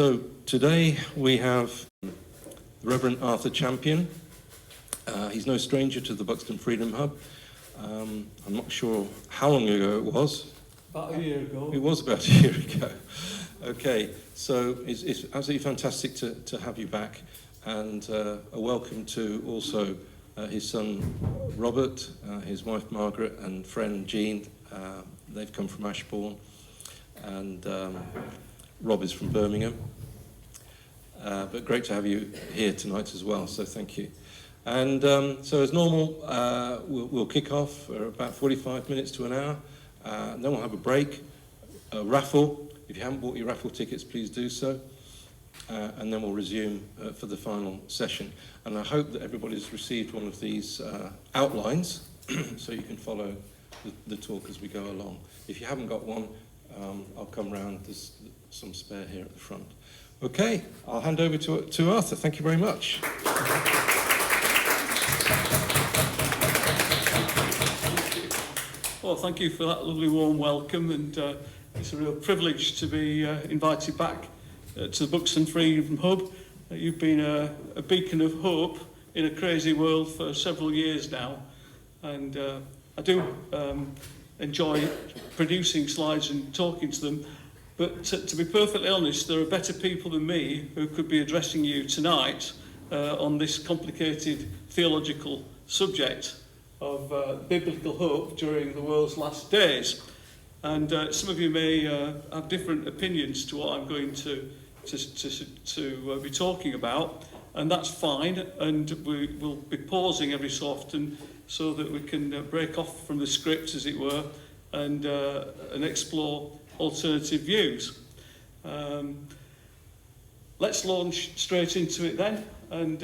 So today we have the Reverend Arthur Champion. He's no stranger to the Buxton Freedom Hub. I'm not sure how long ago it was. About a year ago. It was about a year ago. Okay, so it's absolutely fantastic to have you back, and a welcome to also his son Robert, his wife Margaret, and friend Jean. They've come from Ashbourne, and Rob is from Birmingham. But great to have you here tonight as well, so thank you. And so as normal, we'll kick off for about 45 minutes to an hour, and then we'll have a break, a raffle. If you haven't bought your raffle tickets, please do so. And then we'll resume for the final session. And I hope that everybody's received one of these outlines so you can follow the talk as we go along. If you haven't got one, I'll come round. There's some spare here at the front. Okay, I'll hand over to Arthur. Thank you very much. Well, thank you for that lovely warm welcome, and it's a real privilege to be invited back to the Buxton Freedom Hub. You've been a beacon of hope in a crazy world for several years now, and I do enjoy producing slides and talking to them, but to be perfectly honest, there are better people than me who could be addressing you tonight on this complicated theological subject of biblical hope during the world's last days. And some of you may have different opinions to what I'm going to be talking about, and that's fine, and we will be pausing every so often so that we can break off from the script, as it were, and explore alternative views. Let's launch straight into it then, and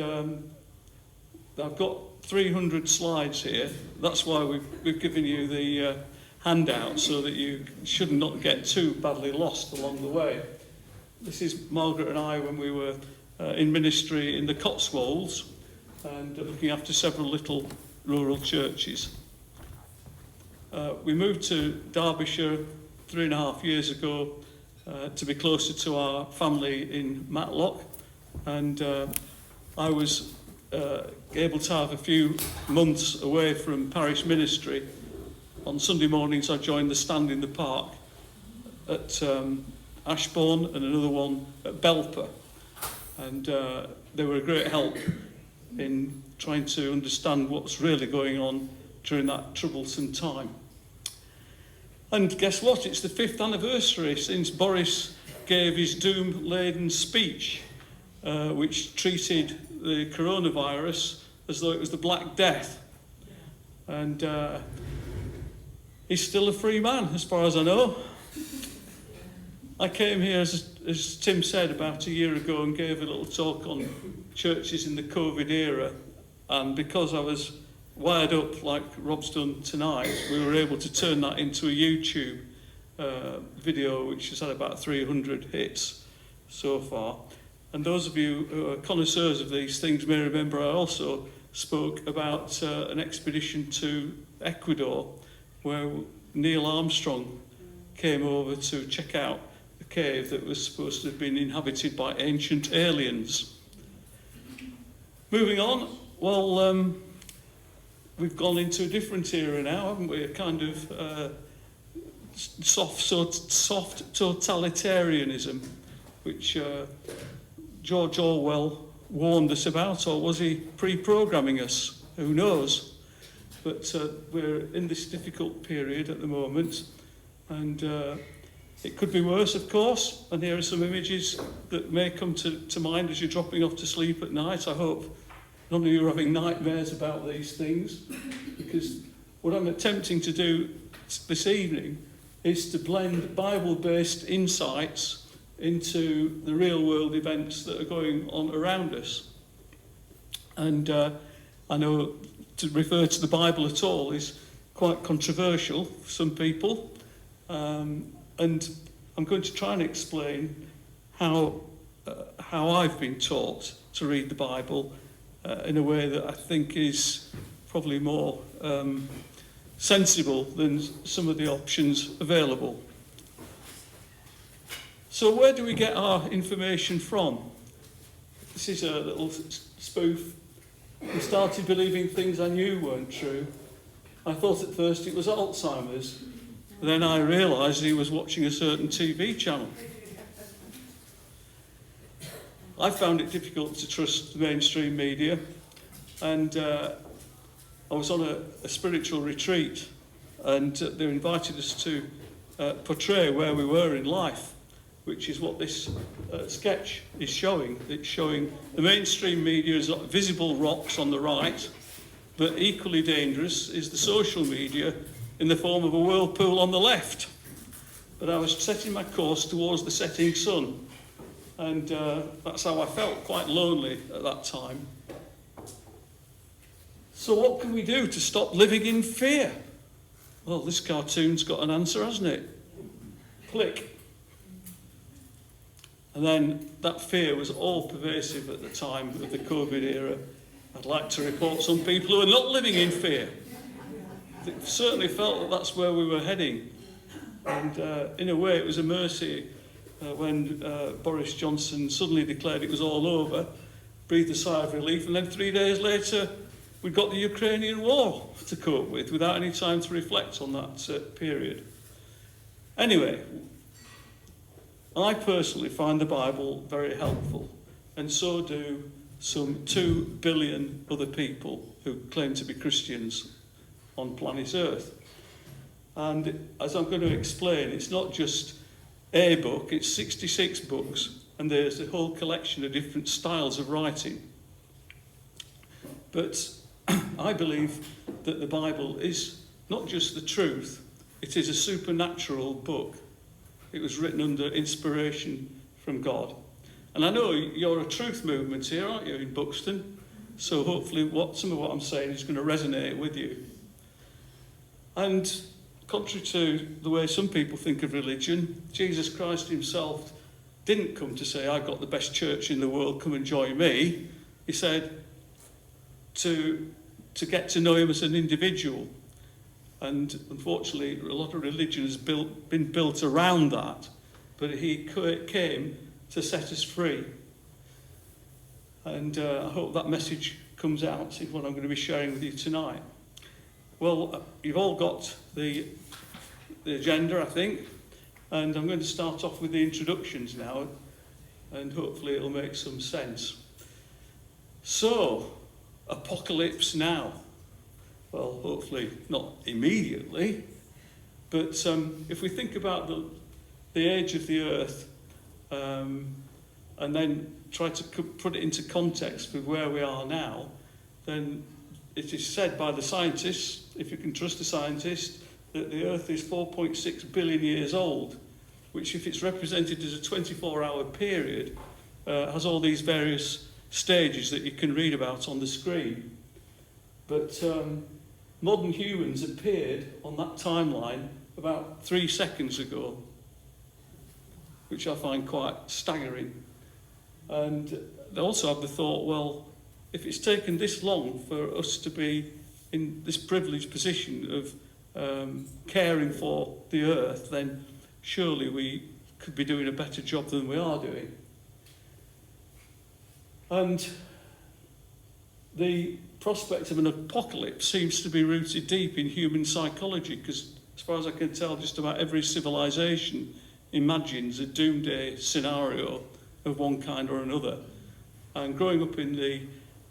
I've got 300 slides here. That's why we've given you the handout, so that you should not get too badly lost along the way. This is Margaret and I when we were in ministry in the Cotswolds and looking after several little rural churches. We moved to Derbyshire 3.5 years ago to be closer to our family in Matlock, and I was able to have a few months away from parish ministry. On Sunday mornings I joined the stand in the park at Ashbourne and another one at Belper, and they were a great help in trying to understand what's really going on during that troublesome time. And guess what? It's the 5th anniversary since Boris gave his doom-laden speech, which treated the coronavirus as though it was the Black Death. And he's still a free man, as far as I know. I came here, as Tim said, about a year ago and gave a little talk on churches in the COVID era. And because I was wired up like Rob's done tonight, we were able to turn that into a YouTube video, which has had about 300 hits so far. And those of you who are connoisseurs of these things may remember I also spoke about an expedition to Ecuador, where Neil Armstrong came over to check out a cave that was supposed to have been inhabited by ancient aliens. Moving on, well, we've gone into a different era now, haven't we? A kind of soft totalitarianism, which George Orwell warned us about, or was he pre-programming us? Who knows? But we're in this difficult period at the moment, and it could be worse, of course. And here are some images that may come to mind as you're dropping off to sleep at night. I hope none of you are having nightmares about these things, because what I'm attempting to do this evening is to blend Bible-based insights into the real-world events that are going on around us. And I know to refer to the Bible at all is quite controversial for some people, and I'm going to try and explain how I've been taught to read the Bible in a way that I think is probably more sensible than some of the options available. So where do we get our information from? This is a little spoof. I started believing things I knew weren't true. I thought at first it was Alzheimer's. Then I realised he was watching a certain TV channel. I found it difficult to trust the mainstream media, and I was on a spiritual retreat, and they invited us to portray where we were in life, which is what this sketch is showing. It's showing the mainstream media as visible rocks on the right, but equally dangerous is the social media in the form of a whirlpool on the left. But I was setting my course towards the setting sun, and that's how I felt, quite lonely at that time. So what can we do to stop living in fear? Well, this cartoon's got an answer, hasn't it? Click. And then that fear was all pervasive at the time of the COVID era. I'd like to report some people who are not living in fear. It certainly felt that that's where we were heading. And in a way, it was a mercy when Boris Johnson suddenly declared it was all over, breathed a sigh of relief, and then 3 days later, we'd got the Ukrainian war to cope with without any time to reflect on that period. Anyway, I personally find the Bible very helpful, and so do some 2 billion other people who claim to be Christians on planet Earth. And as I'm going to explain, it's not just a book, it's 66 books, and there's a whole collection of different styles of writing. But I believe that the Bible is not just the truth, it is a supernatural book. It was written under inspiration from God. And I know you're a truth movement here, aren't you, in Buxton? So hopefully some of what I'm saying is going to resonate with you. And contrary to the way some people think of religion, Jesus Christ himself didn't come to say, I've got the best church in the world, come and join me. He said to get to know him as an individual. And unfortunately, a lot of religion has been built around that. But he came to set us free. And I hope that message comes out in what I'm going to be sharing with you tonight. Well, you've all got the agenda, I think. And I'm going to start off with the introductions now. And hopefully it'll make some sense. So, apocalypse now. Well, hopefully not immediately, but if we think about the age of the earth and then try to put it into context with where we are now, then it is said by the scientists, if you can trust the scientists, that the earth is 4.6 billion years old, which if it's represented as a 24-hour period, has all these various stages that you can read about on the screen. But modern humans appeared on that timeline about 3 seconds ago, which I find quite staggering. And they also have the thought, well, if it's taken this long for us to be in this privileged position of caring for the earth, then surely we could be doing a better job than we are doing. And the prospect of an apocalypse seems to be rooted deep in human psychology, because as far as I can tell, just about every civilization imagines a doomsday scenario of one kind or another. And growing up in the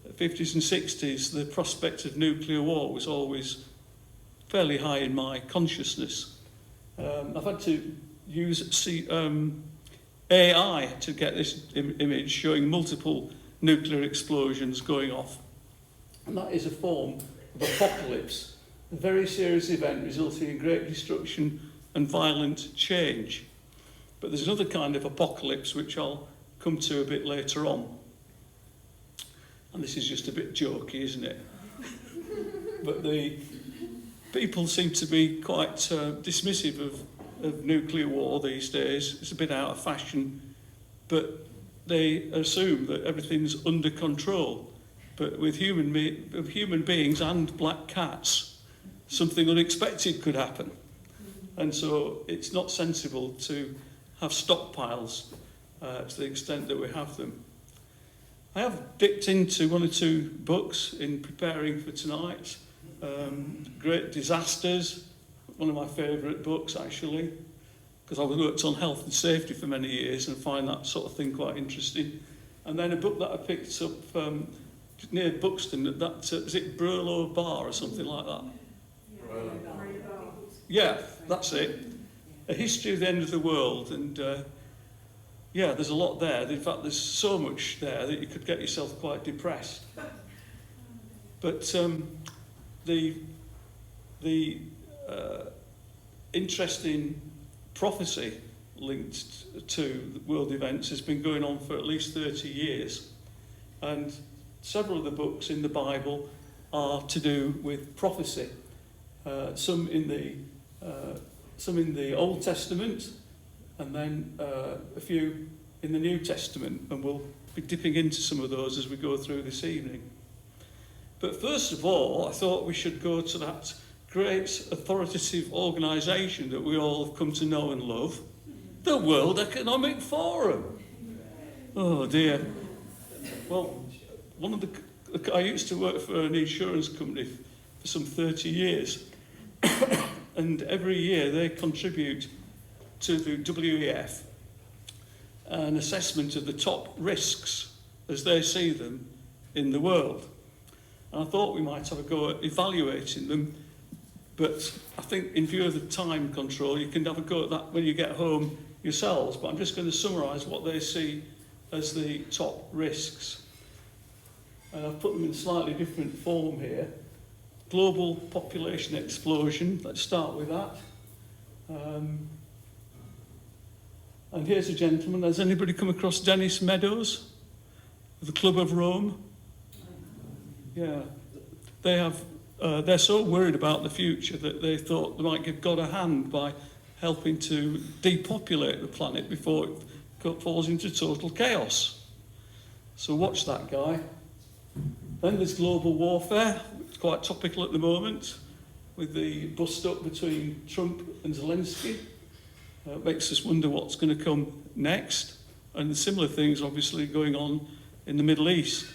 50s and 60s, the prospect of nuclear war was always fairly high in my consciousness. I've had to use AI to get this image showing multiple nuclear explosions going off. And that is a form of apocalypse, a very serious event resulting in great destruction and violent change. But there's another kind of apocalypse which I'll come to a bit later on. And this is just a bit jokey, isn't it? But the people seem to be quite dismissive of nuclear war these days. It's a bit out of fashion, but they assume that everything's under control. But with human beings and black cats, something unexpected could happen. And so it's not sensible to have stockpiles to the extent that we have them. I have dipped into one or two books in preparing for tonight. Great Disasters, one of my favourite books actually, because I've worked on health and safety for many years and find that sort of thing quite interesting. And then a book that I picked up near Buxton, is it Burlow Bar or something like that? Yeah, that's it. A History of the End of the World, and yeah, there's a lot there. In fact, there's so much there that you could get yourself quite depressed. But the interesting prophecy linked to world events has been going on for at least 30 years. And several of the books in the Bible are to do with prophecy. Some in the Old Testament, and then a few in the New Testament, and we'll be dipping into some of those as we go through this evening. But first of all, I thought we should go to that great authoritative organisation that we all have come to know and love, the World Economic Forum. Oh dear. Well, I used to work for an insurance company for some 30 years, and every year they contribute to the WEF an assessment of the top risks as they see them in the world. And I thought we might have a go at evaluating them, but I think in view of the time control, you can have a go at that when you get home yourselves. But I'm just going to summarise what they see as the top risks. And I've put them in slightly different form here. Global population explosion, let's start with that. And here's a gentleman. Has anybody come across Dennis Meadows, the Club of Rome? Yeah, they have. They're so worried about the future that they thought they might give God a hand by helping to depopulate the planet before it falls into total chaos. So watch that guy. Then there's global warfare. It's quite topical at the moment with the bust-up between Trump and Zelensky. It makes us wonder what's going to come next. And the similar things obviously going on in the Middle East.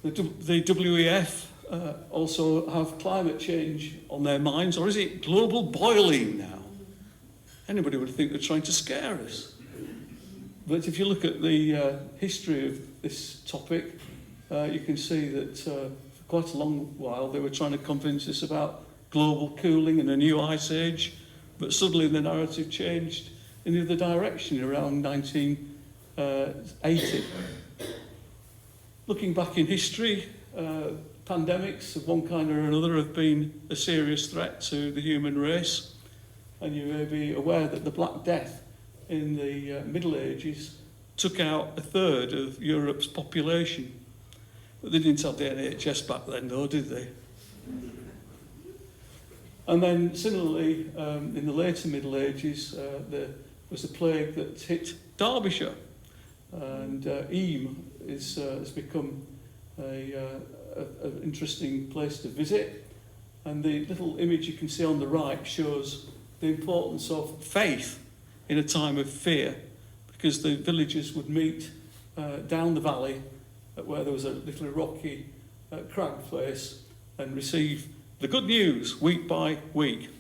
The WEF also have climate change on their minds, or is it global boiling now? Anybody would think they're trying to scare us. But if you look at the history of this topic, you can see that for quite a long while they were trying to convince us about global cooling and a new ice age, but suddenly the narrative changed in the other direction around 1980. Looking back in history, pandemics of one kind or another have been a serious threat to the human race, and you may be aware that the Black Death in the Middle Ages took out a third of Europe's population. But they didn't have the NHS back then though, did they? And then similarly, in the later Middle Ages, there was a plague that hit Derbyshire, and has become an interesting place to visit. And the little image you can see on the right shows the importance of faith in a time of fear, because the villagers would meet down the valley where there was a little rocky crag place and receive the good news week by week.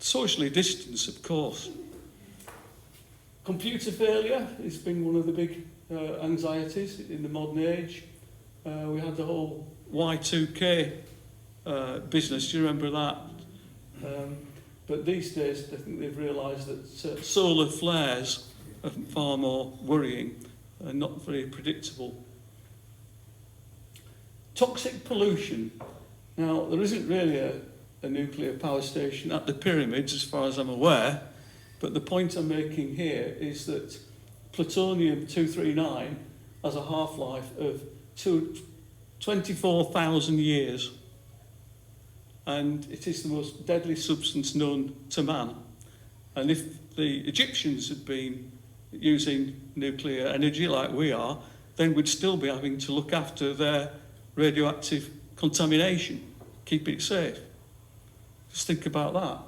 Socially distanced, of course. Computer failure has been one of the big anxieties in the modern age. We had the whole Y2K business, do you remember that? But these days, I think they've realised that solar flares are far more worrying and not very predictable. Toxic pollution. Now, there isn't really a nuclear power station at the pyramids, as far as I'm aware, but the point I'm making here is that plutonium-239 has a half-life of 24,000 years, and it is the most deadly substance known to man. And if the Egyptians had been using nuclear energy like we are, then we'd still be having to look after their radioactive contamination, keep it safe. Just think about that.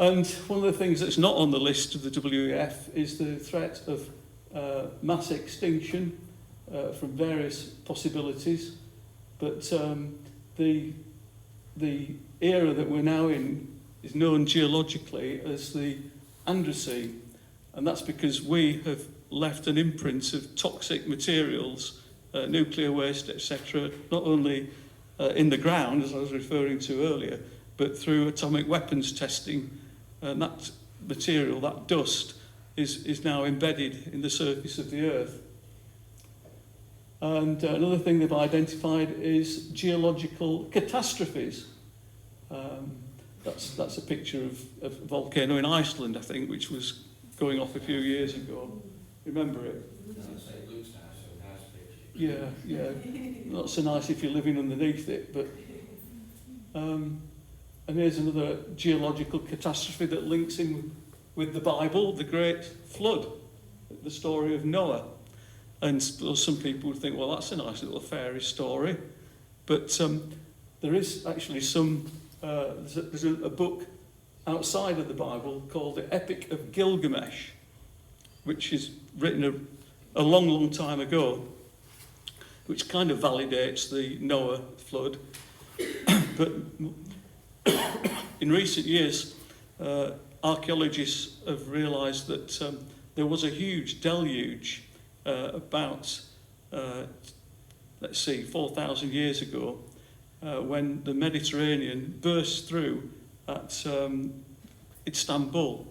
And one of the things that's not on the list of the WEF is the threat of mass extinction from various possibilities. But the era that we're now in is known geologically as the Androcene, and that's because we have left an imprint of toxic materials, nuclear waste, etc., not only in the ground, as I was referring to earlier, but through atomic weapons testing, and that material, that dust, is now embedded in the surface of the Earth. And another thing they've identified is geological catastrophes. That's a picture of a volcano in Iceland, I think, which was going off a few years ago. Remember it? It looks nice, so it has pictures. Yeah. Not so nice if you're living underneath it, but... and here's another geological catastrophe that links in with the Bible, the Great Flood, the story of Noah. And some people would think, well, that's a nice little fairy story. But there is actually there's a book outside of the Bible called the Epic of Gilgamesh, which is written a long, long time ago, which kind of validates the Noah flood. But in recent years, archaeologists have realised that there was a huge deluge about, 4,000 years ago, when the Mediterranean burst through at Istanbul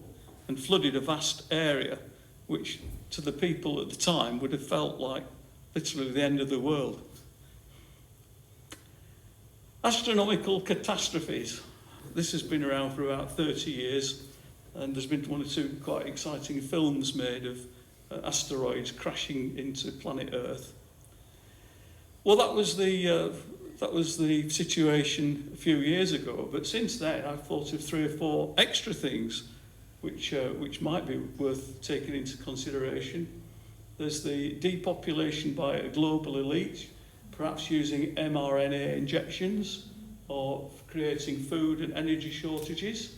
and flooded a vast area, which to the people at the time would have felt like literally the end of the world. Astronomical catastrophes. This has been around for about 30 years, and there's been one or two quite exciting films made of asteroids crashing into planet Earth. Well, that was the situation a few years ago, but since then I've thought of 3 or 4 extra things which might be worth taking into consideration. There's the depopulation by a global elite, perhaps using mRNA injections or creating food and energy shortages.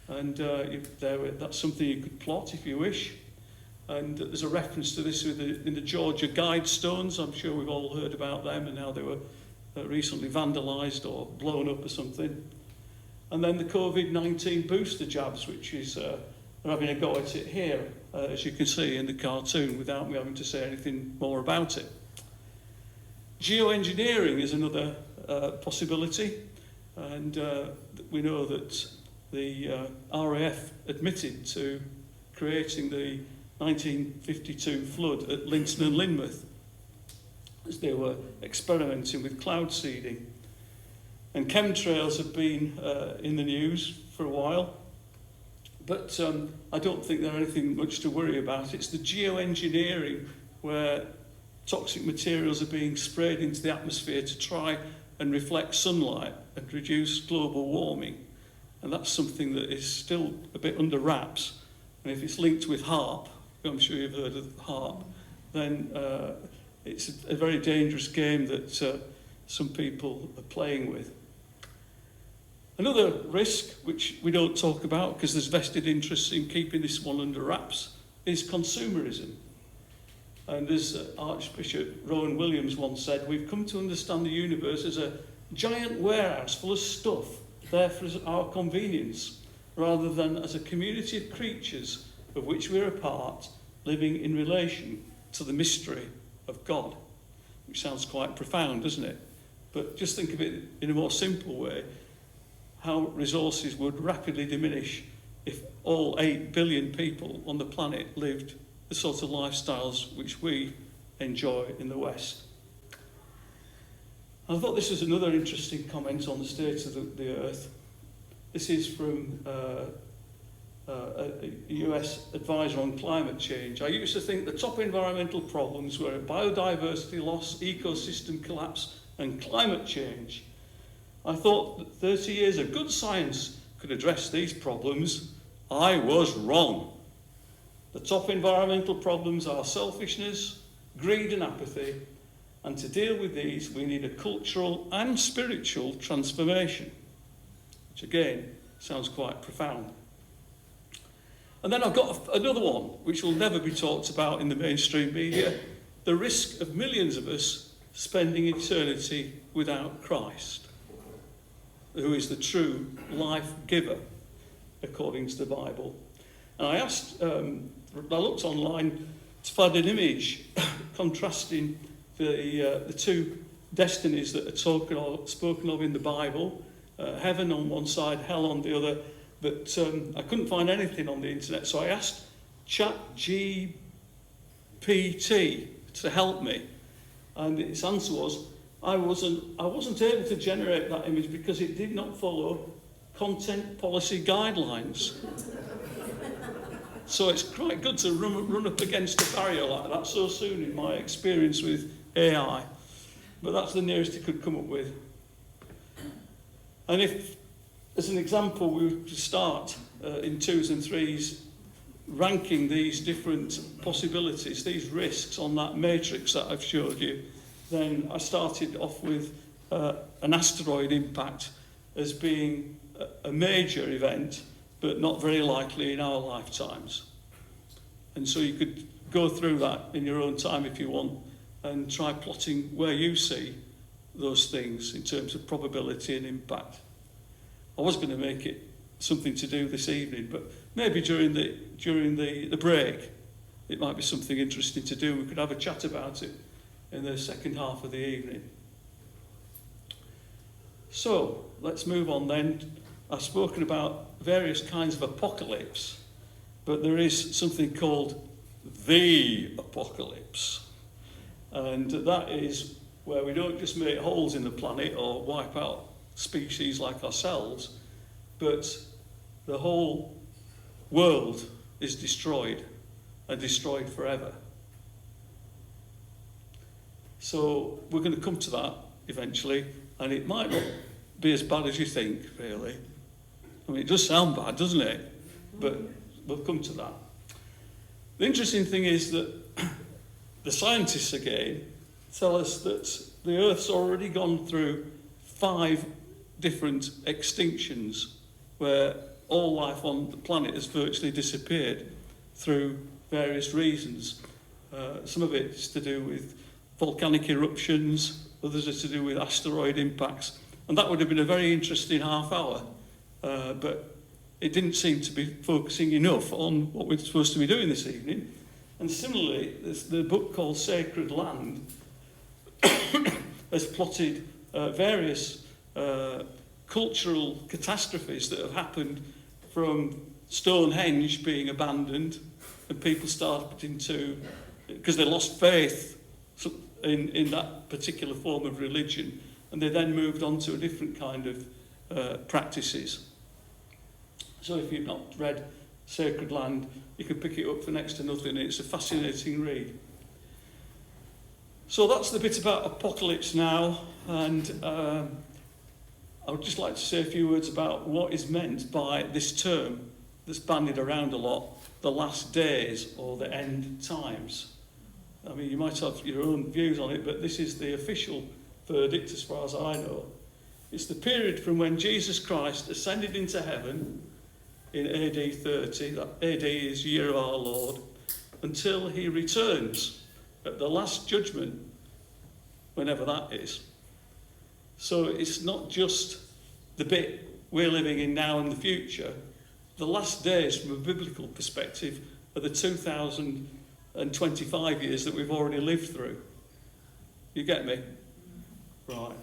And that's something you could plot if you wish. And there's a reference to this in the Georgia Guidestones. I'm sure we've all heard about them and how they were recently vandalised or blown up or something. And then the COVID-19 booster jabs, which is they're having a go at it here, as you can see in the cartoon, without me having to say anything more about it. Geoengineering is another possibility, and we know that the RAF admitted to creating the 1952 flood at Linton and Lynmouth as they were experimenting with cloud seeding. And chemtrails have been in the news for a while, but I don't think they're anything much to worry about. It's the geoengineering where toxic materials are being sprayed into the atmosphere to try and reflect sunlight and reduce global warming. And that's something that is still a bit under wraps. And if it's linked with HAARP, I'm sure you've heard of HAARP, then it's a very dangerous game that some people are playing with. Another risk, which we don't talk about because there's vested interests in keeping this one under wraps, is consumerism. And as Archbishop Rowan Williams once said, we've come to understand the universe as a giant warehouse full of stuff there for our convenience, rather than as a community of creatures of which we're a part, living in relation to the mystery of God. Which sounds quite profound, doesn't it? But just think of it in a more simple way, how resources would rapidly diminish if all 8 billion people on the planet lived the sort of lifestyles which we enjoy in the West. I thought this was another interesting comment on the state of the Earth. This is from a US advisor on climate change. I used to think the top environmental problems were biodiversity loss, ecosystem collapse, and climate change. I thought that 30 years of good science could address these problems. I was wrong. The top environmental problems are selfishness, greed and apathy, and to deal with these we need a cultural and spiritual transformation, which again Sounds quite profound. And then I've got another one, which will never be talked about in the mainstream media. The risk of millions of us spending eternity without Christ, who is the true life giver, according to the Bible. And I looked online to find an image contrasting the two destinies that are spoken of in the Bible, heaven on one side, hell on the other, but I couldn't find anything on the internet, so I asked ChatGPT to help me, and its answer was, I wasn't able to generate that image because it did not follow content policy guidelines. So it's quite good to run up against a barrier like that so soon in my experience with AI. But that's the nearest it could come up with. And if, as an example, we were to start in 2s and 3s, ranking these different possibilities, these risks on that matrix that I've showed you, then I started off with an asteroid impact as being a major event, but not very likely in our lifetimes. And so you could go through that in your own time if you want, and try plotting where you see those things in terms of probability and impact. I was going to make it something to do this evening, but maybe during the break, it might be something interesting to do. We could have a chat about it in the second half of the evening. So, let's move on then. I've spoken about various kinds of apocalypse, but there is something called the apocalypse. And that is where we don't just make holes in the planet or wipe out species like ourselves, but the whole world is destroyed and destroyed forever. So we're going to come to that eventually, and it might not be as bad as you think, really. I mean, it does sound bad, doesn't it? But we'll come to that. The interesting thing is that the scientists, again, tell us that the Earth's already gone through 5 different extinctions where all life on the planet has virtually disappeared through various reasons. Some of it's to do with volcanic eruptions, others are to do with asteroid impacts, and that would have been a very interesting half hour, but it didn't seem to be focusing enough on what we're supposed to be doing this evening. And similarly, there's the book called Sacred Land has plotted various cultural catastrophes that have happened from Stonehenge being abandoned and people starting to, because they lost faith in that particular form of religion, and they then moved on to a different kind of practices. So if you've not read Sacred Land, you can pick it up for next to nothing. It's a fascinating read. So that's the bit about apocalypse now, and I would just like to say a few words about what is meant by this term that's bandied around a lot, the last days or the end times. I mean, you might have your own views on it, but this is the official verdict as far as I know. It's the period from when Jesus Christ ascended into heaven in AD 30, that AD is year of our Lord, until he returns at the last judgment, whenever that is. So it's not just the bit we're living in now and the future. The last days, from a biblical perspective, are the 2025 years that we've already lived through. You get me? Right.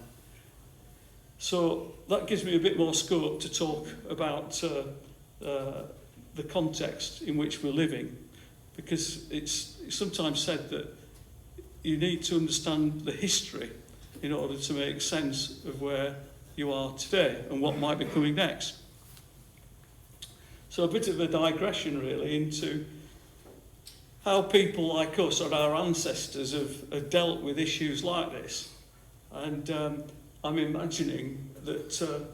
So that gives me a bit more scope to talk about the context in which we're living, because it's sometimes said that you need to understand the history in order to make sense of where you are today and what might be coming next. So a bit of a digression really into how people like us or our ancestors have dealt with issues like this. And I'm imagining that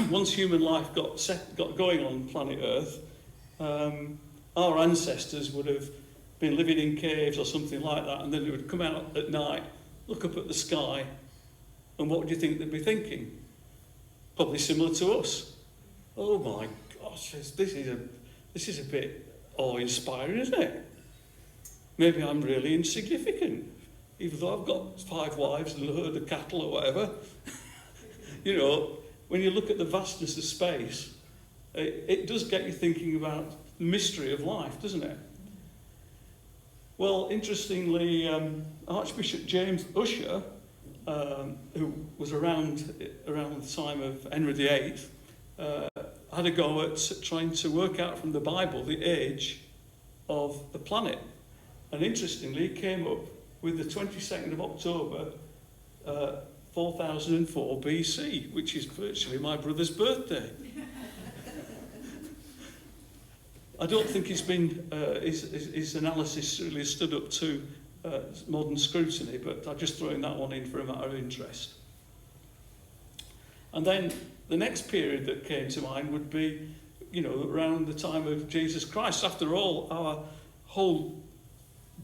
once human life got going on planet Earth, our ancestors would have been living in caves or something like that, and then they would come out at night, look up at the sky, and what would you think they'd be thinking? Probably similar to us. oh my gosh, this is a bit awe-inspiring, isn't it? Maybe I'm really insignificant, even though I've got 5 wives and a herd of cattle or whatever. You know, when you look at the vastness of space, it does get you thinking about the mystery of life, doesn't it? Well, interestingly, Archbishop James Ussher, who was around the time of Henry VIII, had a go at trying to work out from the Bible the age of the planet. And interestingly, he came up with the 22nd of October, 4004 BC, which is virtually my brother's birthday. I don't think he's been, his analysis really stood up to modern scrutiny, but I'm just throwing that one in for a matter of interest. And then the next period that came to mind would be, you know, around the time of Jesus Christ. After all, our whole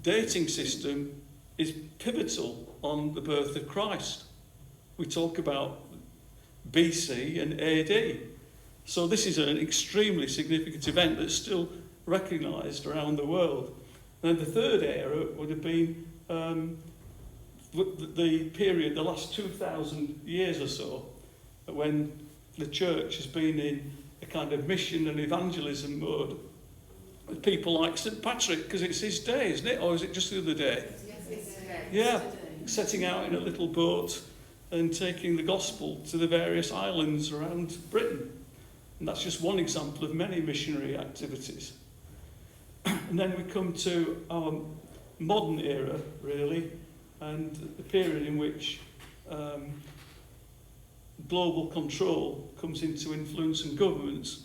dating system is pivotal on the birth of Christ. We talk about BC and AD. So this is an extremely significant event that's still recognised around the world. And the third era would have been the period, the last 2,000 years or so, when the church has been in a kind of mission and evangelism mode with people like St. Patrick, because it's his day, isn't it? Or is it just the other day? Yes, it's today. Yeah, setting out in a little boat and taking the gospel to the various islands around Britain. And that's just one example of many missionary activities. And then we come to our modern era, really, and the period in which global control comes into influence, and governments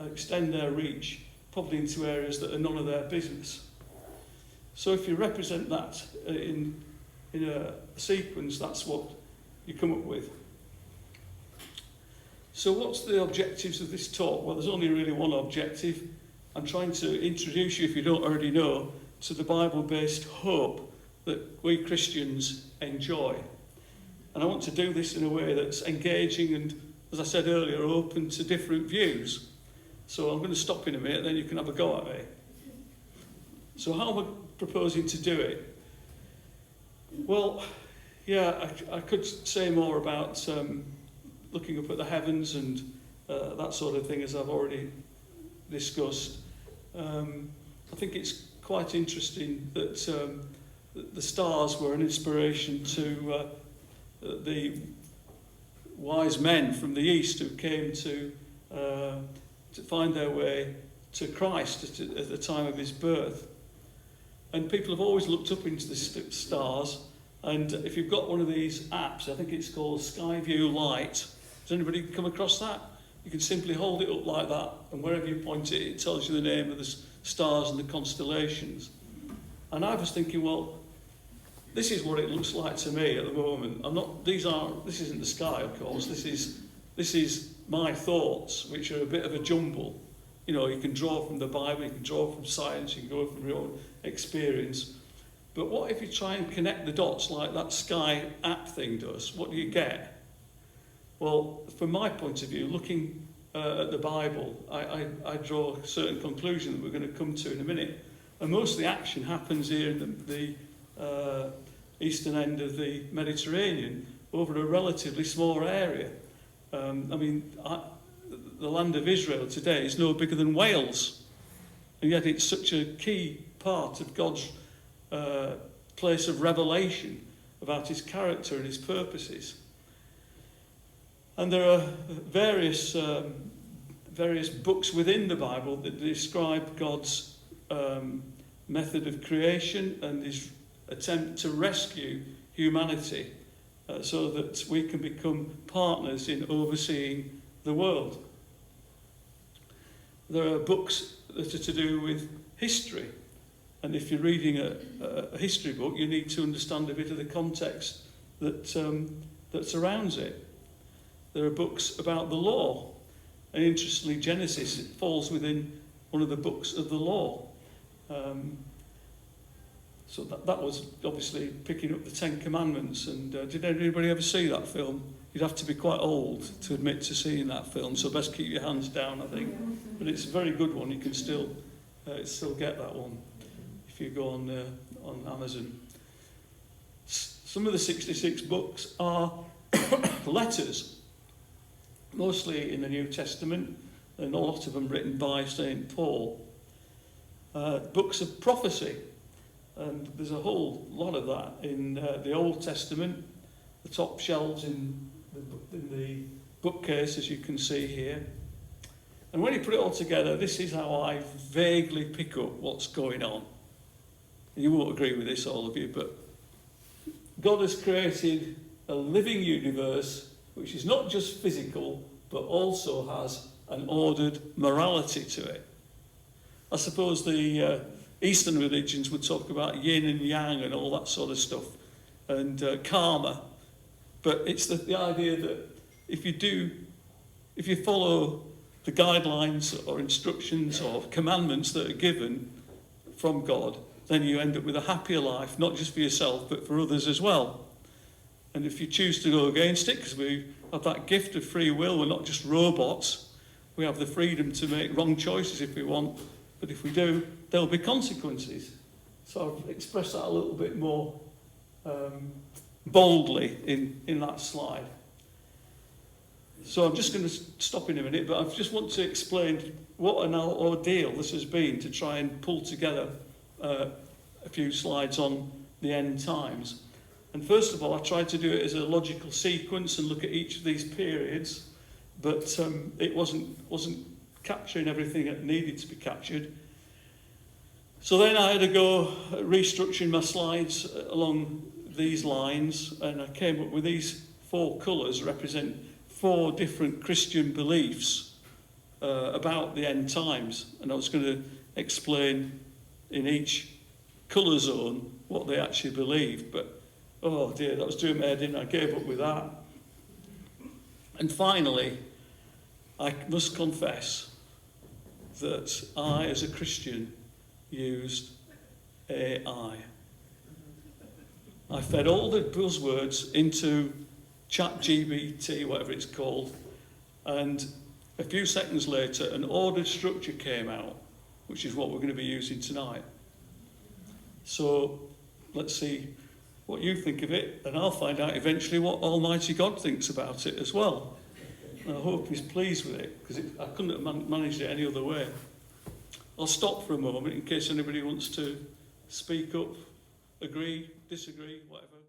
extend their reach, probably into areas that are none of their business. So if you represent that in a sequence, that's what you come up with. So what's the objectives of this talk? Well, there's only really one objective. I'm trying to introduce you, if you don't already know, to the Bible-based hope that we Christians enjoy. And I want to do this in a way that's engaging and, as I said earlier, open to different views. So I'm going to stop in a minute, then you can have a go at me. So how am I proposing to do it? Well, yeah, I could say more about looking up at the heavens and that sort of thing, as I've already discussed. I think it's quite interesting that the stars were an inspiration to the wise men from the East who came to find their way to Christ at the time of his birth. And people have always looked up into the stars. And if you've got one of these apps, I think it's called Skyview Light. Has anybody come across that? You can simply hold it up like that, and wherever you point it, it tells you the name of the stars and the constellations. And I was thinking, well, this is what it looks like to me at the moment. This isn't the sky, of course. This is my thoughts, which are a bit of a jumble. You know, you can draw from the Bible, you can draw from science, you can go from your own experience. But what if you try and connect the dots like that Sky app thing does? What do you get? Well, from my point of view, looking at the Bible, I draw a certain conclusion that we're going to come to in a minute. And most of the action happens here in the eastern end of the Mediterranean over a relatively small area. The land of Israel today is no bigger than Wales, and yet it's such a key part of God's place of revelation about his character and his purposes. And there are various books within the Bible that describe God's method of creation and his attempt to rescue humanity so that we can become partners in overseeing the world. There are books that are to do with history, and if you're reading a history book, you need to understand a bit of the context that surrounds it. There are books about the law, and interestingly, Genesis falls within one of the books of the law. So that was obviously picking up the Ten Commandments. And did anybody ever see that film? you'd have to be quite old to admit to seeing that film, so best keep your hands down, I think. But it's a very good one. You can still get that one if you go on Amazon. Some of the 66 books are letters, mostly in the New Testament, and a lot of them written by St. Paul. Books of prophecy, and there's a whole lot of that in the Old Testament, the top shelves in the bookcase, as you can see here. And when you put it all together, this is how I vaguely pick up what's going on. You won't agree with this, all of you, but God has created a living universe which is not just physical, but also has an ordered morality to it. I suppose the Eastern religions would talk about yin and yang and all that sort of stuff, and karma. But it's the idea that if you follow the guidelines or instructions or commandments that are given from God, then you end up with a happier life, not just for yourself, but for others as well. And if you choose to go against it, because we have that gift of free will, we're not just robots, we have the freedom to make wrong choices if we want, but if we do, there'll be consequences. So I've expressed that a little bit more boldly in that slide. So I'm just going to stop in a minute, but I just want to explain what an ordeal this has been to try and pull together a few slides on the end times. And first of all, I tried to do it as a logical sequence and look at each of these periods, but it wasn't capturing everything that needed to be captured. So then I had to go restructuring my slides along these lines, and I came up with these 4 colours represent 4 different Christian beliefs about the end times, and I was going to explain in each colour zone what they actually believe, but oh dear, that was doing my head in. I gave up with that. And finally, I must confess that I, as a Christian, used AI. I fed all the buzzwords into ChatGPT, whatever it's called, and a few seconds later, an ordered structure came out, which is what we're going to be using tonight. So let's see what you think of it, and I'll find out eventually what Almighty God thinks about it as well. And I hope he's pleased with it, because I couldn't have managed it any other way. I'll stop for a moment in case anybody wants to speak up, agree, disagree, whatever.